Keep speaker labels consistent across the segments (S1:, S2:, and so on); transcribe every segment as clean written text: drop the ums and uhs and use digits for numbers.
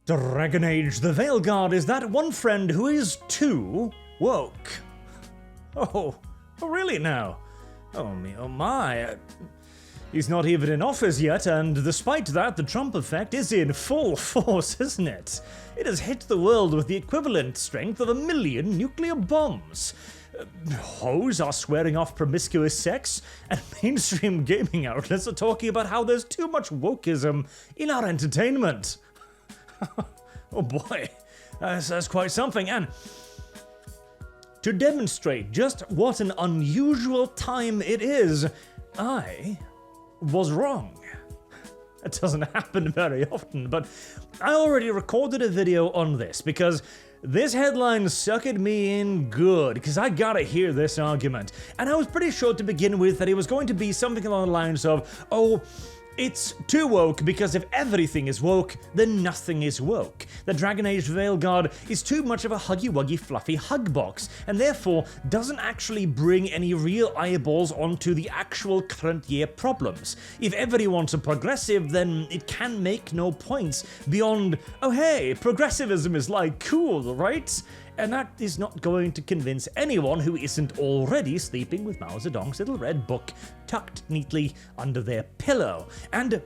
S1: Dragon Age the Veilguard is that one friend who is too woke. Oh really now? Oh me, oh my. He's not even in office yet, and despite that, the Trump effect is in full force, isn't it? It has hit the world with the equivalent strength of 1 million nuclear bombs. Hoes are swearing off promiscuous sex, and mainstream gaming outlets are talking about how there's too much wokeism in our entertainment. Oh boy, that's quite something. And to demonstrate just what an unusual time it is, I was wrong. It doesn't happen very often, but I already recorded a video on this because this headline suckered me in good, because I gotta hear this argument. And I was pretty sure to begin with that it was going to be something along the lines of, oh, it's too woke because if everything is woke, then nothing is woke. The Dragon Age Veilguard is too much of a huggy-wuggy fluffy hug box, and therefore doesn't actually bring any real eyeballs onto the actual current year problems. If everyone's a progressive, then it can make no points beyond, oh hey, progressivism is like cool, right? And that is not going to convince anyone who isn't already sleeping with Mao Zedong's little red book tucked neatly under their pillow. And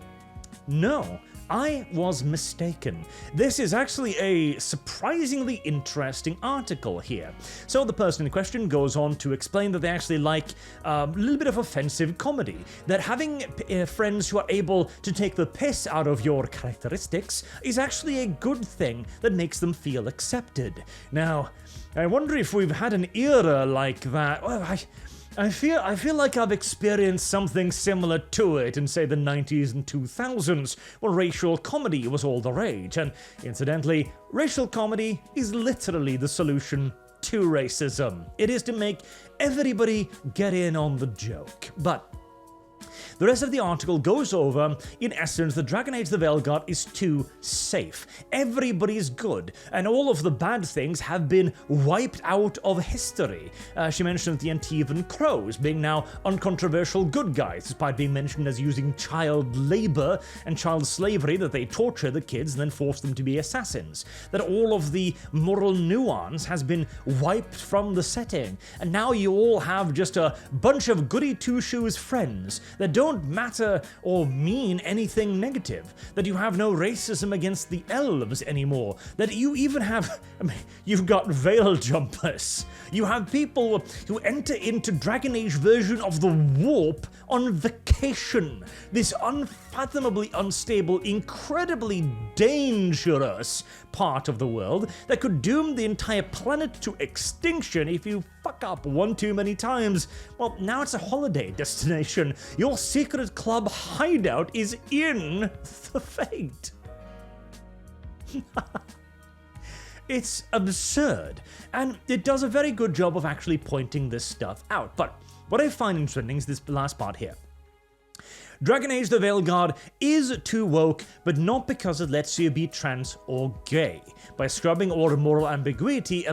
S1: no, I was mistaken. This is actually a surprisingly interesting article here. So the person in question goes on to explain that they actually like a little bit of offensive comedy, that having friends who are able to take the piss out of your characteristics is actually a good thing that makes them feel accepted. Now, I wonder if we've had an era like that. Well, I feel like I've experienced something similar to it in, say, the 90s and 2000s, when racial comedy was all the rage, and incidentally, racial comedy is literally the solution to racism. It is to make everybody get in on the joke. But the rest of the article goes over, in essence, the Dragon Age the Veilguard is too safe. Everybody's good, and all of the bad things have been wiped out of history. She mentioned the Antivan Crows being now uncontroversial good guys, despite being mentioned as using child labor and child slavery, that they torture the kids and then force them to be assassins. That all of the moral nuance has been wiped from the setting, and now you all have just a bunch of goody two-shoes friends that don't matter or mean anything negative, that you have no racism against the elves anymore, that you even have, you've got veil jumpers, you have people who enter into Dragon Age version of the warp on vacation, this unfathomably unstable, incredibly dangerous part of the world that could doom the entire planet to extinction if you fuck up one too many times. Well, now it's a holiday destination. Your secret club hideout is in the Fate. It's absurd, and it does a very good job of actually pointing this stuff out. But what I find interesting is this last part here. Dragon Age the Veilguard is too woke, but not because it lets you be trans or gay. By scrubbing all moral ambiguity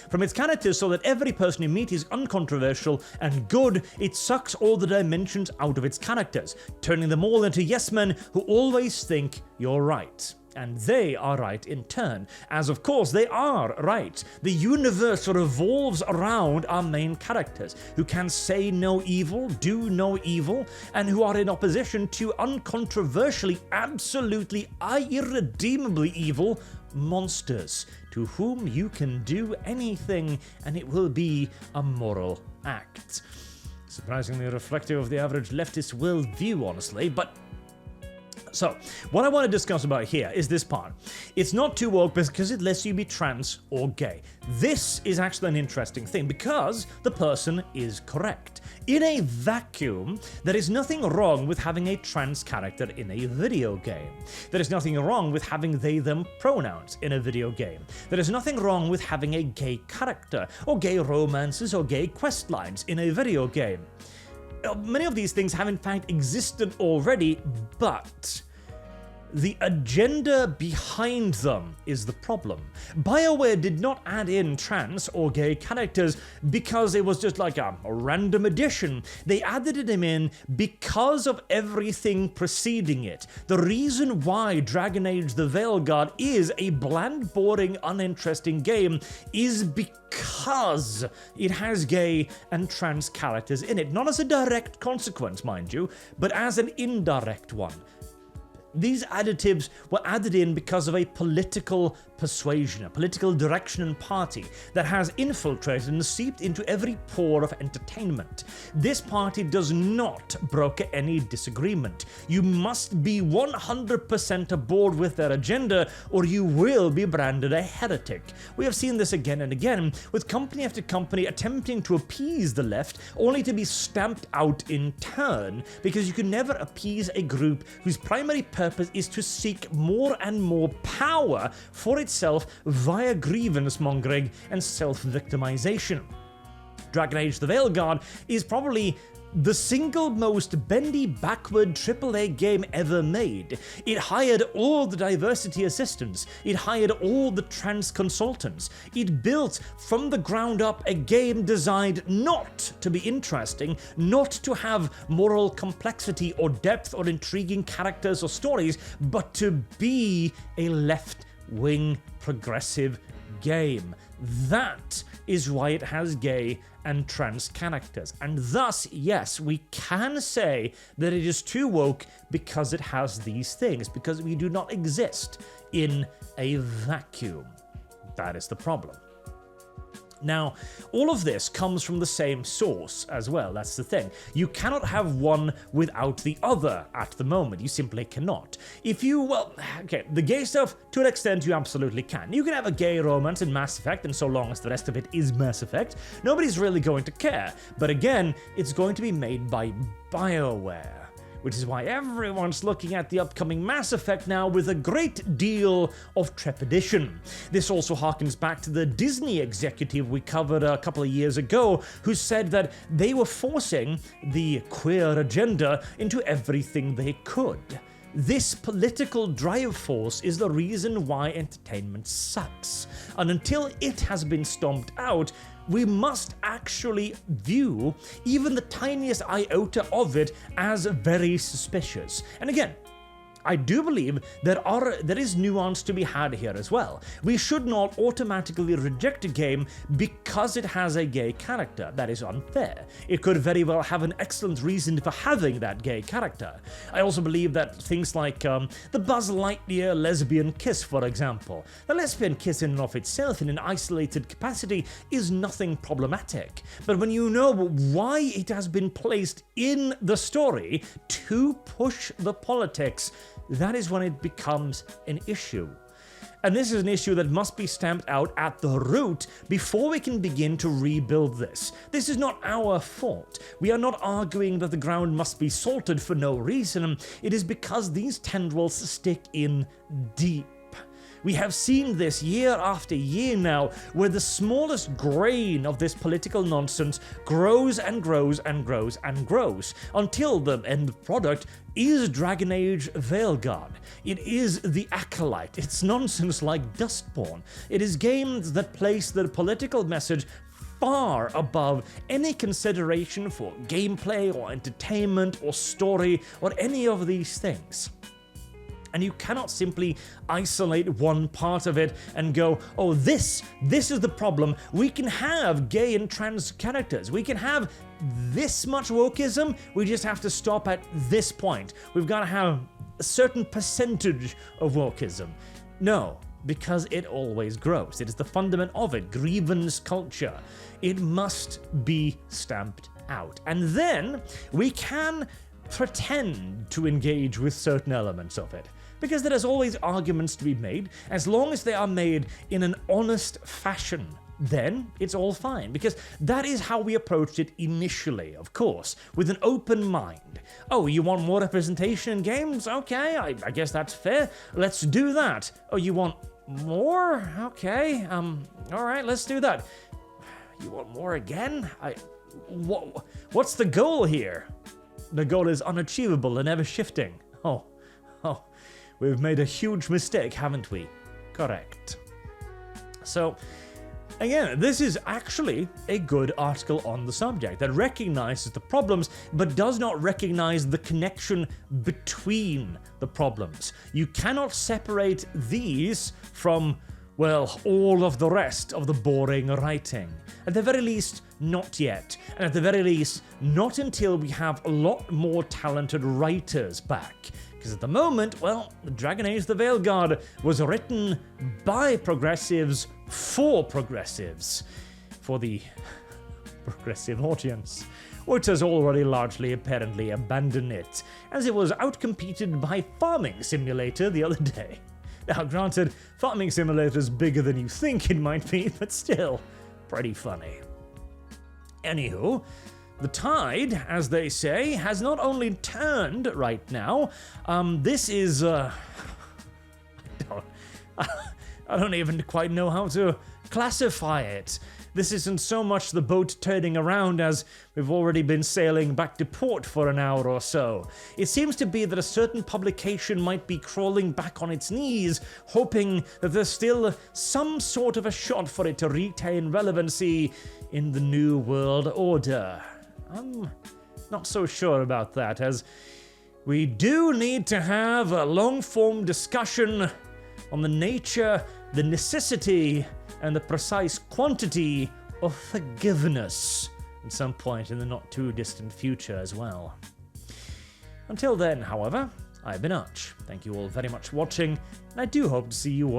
S1: from its characters so that every person you meet is uncontroversial and good, it sucks all the dimensions out of its characters, turning them all into yes-men who always think you're right. And they are right in turn, as of course they are right. The universe revolves around our main characters, who can say no evil, do no evil, and who are in opposition to uncontroversially, absolutely, irredeemably evil monsters, to whom you can do anything and it will be a moral act. Surprisingly reflective of the average leftist worldview, honestly, but so, what I want to discuss about here is this part. It's not too woke because it lets you be trans or gay. This is actually an interesting thing because the person is correct. In a vacuum, there is nothing wrong with having a trans character in a video game. There is nothing wrong with having they-them pronouns in a video game. There is nothing wrong with having a gay character, or gay romances, or gay quest lines in a video game. Many of these things have in fact existed already, but The agenda behind them is the problem. BioWare did not add in trans or gay characters because it was just like a random addition. They added them in because of everything preceding it. The reason why Dragon Age the Veilguard is a bland, boring, uninteresting game is because it has gay and trans characters in it. Not as a direct consequence, mind you, but as an indirect one. These additives were added in because of a political persuasion, a political direction and party that has infiltrated and seeped into every pore of entertainment. This party does not broker any disagreement. You must be 100% aboard with their agenda, or you will be branded a heretic. We have seen this again and again, with company after company attempting to appease the left, only to be stamped out in turn, because you can never appease a group whose primary purpose is to seek more and more power for itself via grievance mongering and self-victimization. Dragon Age the Veilguard is probably the single most bendy backward AAA game ever made. It hired all the diversity assistants, it hired all the trans consultants, it built from the ground up a game designed not to be interesting, not to have moral complexity or depth or intriguing characters or stories, but to be a left-wing progressive game. That is why it has gay and trans characters, and thus, yes, we can say that it is too woke because it has these things, because we do not exist in a vacuum. That is the problem. Now, all of this comes from the same source as well, that's the thing. You cannot have one without the other at the moment, you simply cannot. If you, well, okay, the gay stuff, to an extent you absolutely can. You can have a gay romance in Mass Effect, and so long as the rest of it is Mass Effect, nobody's really going to care. But again, it's going to be made by BioWare, which is why everyone's looking at the upcoming Mass Effect now with a great deal of trepidation. This also harkens back to the Disney executive we covered a couple of years ago, who said that they were forcing the queer agenda into everything they could. This political drive force is the reason why entertainment sucks, and until it has been stomped out, we must actually view even the tiniest iota of it as very suspicious. And again, I do believe there is nuance to be had here as well. We should not automatically reject a game because it has a gay character. That is unfair. It could very well have an excellent reason for having that gay character. I also believe that things like the Buzz Lightyear lesbian kiss, for example. The lesbian kiss in and of itself in an isolated capacity is nothing problematic. But when you know why it has been placed in the story to push the politics, that is when it becomes an issue. And this is an issue that must be stamped out at the root before we can begin to rebuild this. This is not our fault. We are not arguing that the ground must be salted for no reason. It is because these tendrils stick in deep. We have seen this year after year now, where the smallest grain of this political nonsense grows and grows and grows and grows, until the end product is Dragon Age Veilguard. It is the Acolyte. It's nonsense like Dustborn. It is games that place the political message far above any consideration for gameplay or entertainment or story or any of these things. And you cannot simply isolate one part of it and go, oh, this is the problem. We can have gay and trans characters. We can have this much wokeism. We just have to stop at this point. We've got to have a certain percentage of wokeism. No, because it always grows. It is the fundament of it, grievance culture. It must be stamped out. And then we can pretend to engage with certain elements of it, because there is always arguments to be made. As long as they are made in an honest fashion, then it's all fine, because that is how we approached it initially, of course, with an open mind. Oh, you want more representation in games? Okay, I guess that's fair. Let's do that. Oh, you want more? Okay, all right, let's do that. You want more again? What's the goal here? The goal is unachievable and ever shifting. Oh, we've made a huge mistake, haven't we? Correct. So, again, this is actually a good article on the subject that recognizes the problems but does not recognize the connection between the problems. You cannot separate these from, well, all of the rest of the boring writing. At the very least, not yet. And at the very least, not until we have a lot more talented writers back. Because at the moment, well, Dragon Age the Veilguard was written by progressives for progressives. For the progressive audience, which has already largely apparently abandoned it, as it was outcompeted by Farming Simulator the other day. Now, granted, Farming Simulator is bigger than you think it might be, but still, pretty funny. Anywho, the tide, as they say, has not only turned right now, this is, I don't even quite know how to classify it. This isn't so much the boat turning around as we've already been sailing back to port for an hour or so. It seems to be that a certain publication might be crawling back on its knees, hoping that there's still some sort of a shot for it to retain relevancy in the New World Order. I'm not so sure about that, as we do need to have a long-form discussion on the nature, the necessity, and the precise quantity of forgiveness at some point in the not-too-distant future as well. Until then, however, I've been Arch. Thank you all very much for watching, and I do hope to see you all